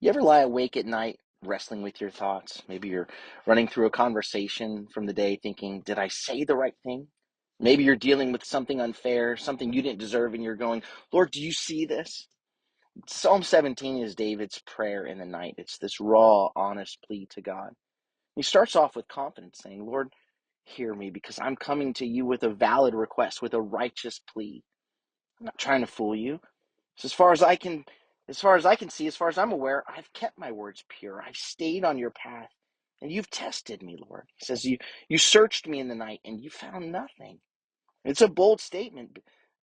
You ever lie awake at night wrestling with your thoughts? Maybe you're running through a conversation from the day thinking, did I say the right thing? Maybe you're dealing with something unfair, something you didn't deserve, and you're going, Lord, do you see this? Psalm 17 is David's prayer in the night. It's this raw, honest plea to God. He starts off with confidence, saying, Lord, hear me because I'm coming to you with a valid request, with a righteous plea. I'm not trying to fool you. So as far as I can see, as far as I'm aware, I've kept my words pure. I've stayed on your path, and you've tested me, Lord. He says, you searched me in the night, and you found nothing. It's a bold statement.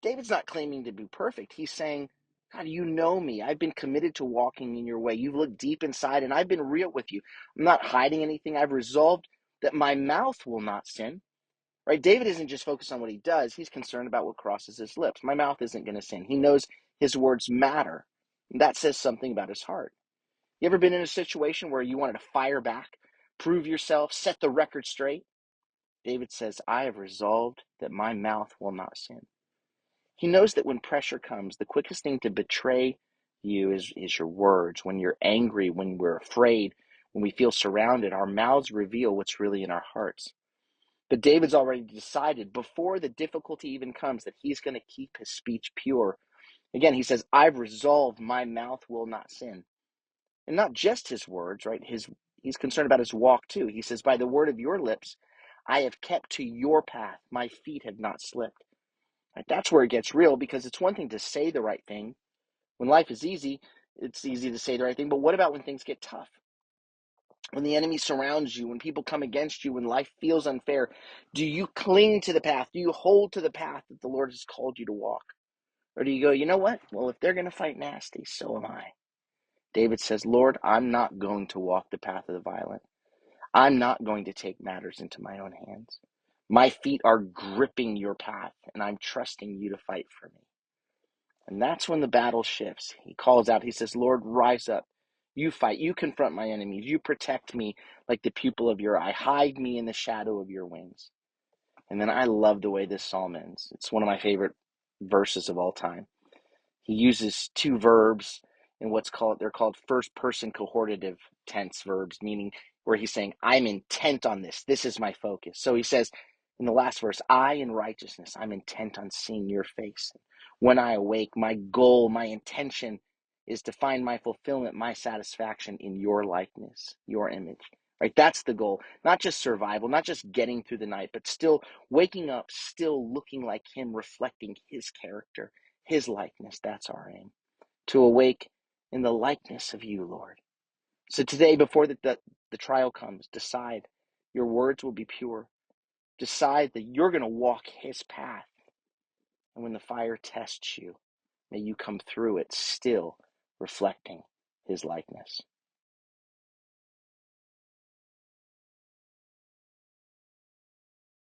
David's not claiming to be perfect. He's saying, God, you know me. I've been committed to walking in your way. You've looked deep inside, and I've been real with you. I'm not hiding anything. I've resolved that my mouth will not sin. Right? David isn't just focused on what he does. He's concerned about what crosses his lips. My mouth isn't going to sin. He knows his words matter. And that says something about his heart. You ever been in a situation where you wanted to fire back, prove yourself, set the record straight? David says, I have resolved that my mouth will not sin. He knows that when pressure comes, the quickest thing to betray you is your words. When you're angry, when we're afraid, when we feel surrounded, our mouths reveal what's really in our hearts. But David's already decided before the difficulty even comes that he's going to keep his speech pure. Again, he says, I've resolved my mouth will not sin. And not just his words, right? He's concerned about his walk too. He says, by the word of your lips, I have kept to your path. My feet have not slipped. Right? That's where it gets real, because it's one thing to say the right thing. When life is easy, it's easy to say the right thing. But what about when things get tough? When the enemy surrounds you, when people come against you, when life feels unfair, do you cling to the path? Do you hold to the path that the Lord has called you to walk? Or do you go, you know what? Well, if they're going to fight nasty, so am I. David says, Lord, I'm not going to walk the path of the violent. I'm not going to take matters into my own hands. My feet are gripping your path, and I'm trusting you to fight for me. And that's when the battle shifts. He calls out, he says, Lord, rise up. You fight. You confront my enemies. You protect me like the pupil of your eye. Hide me in the shadow of your wings. And then I love the way this psalm ends. It's one of my favorite verses of all time. He uses two verbs in they're called first person cohortative tense verbs, meaning where he's saying, I'm intent on this. This is my focus. So he says in the last verse, I in righteousness, I'm intent on seeing your face. When I awake, my goal, my intention is to find my fulfillment, my satisfaction in your likeness, your image. Right? That's the goal. Not just survival, not just getting through the night, but still waking up, still looking like him, reflecting his character, his likeness. That's our aim. To awake in the likeness of you, Lord. So today, before the trial comes, decide your words will be pure. Decide that you're going to walk his path. And when the fire tests you, may you come through it still reflecting his likeness.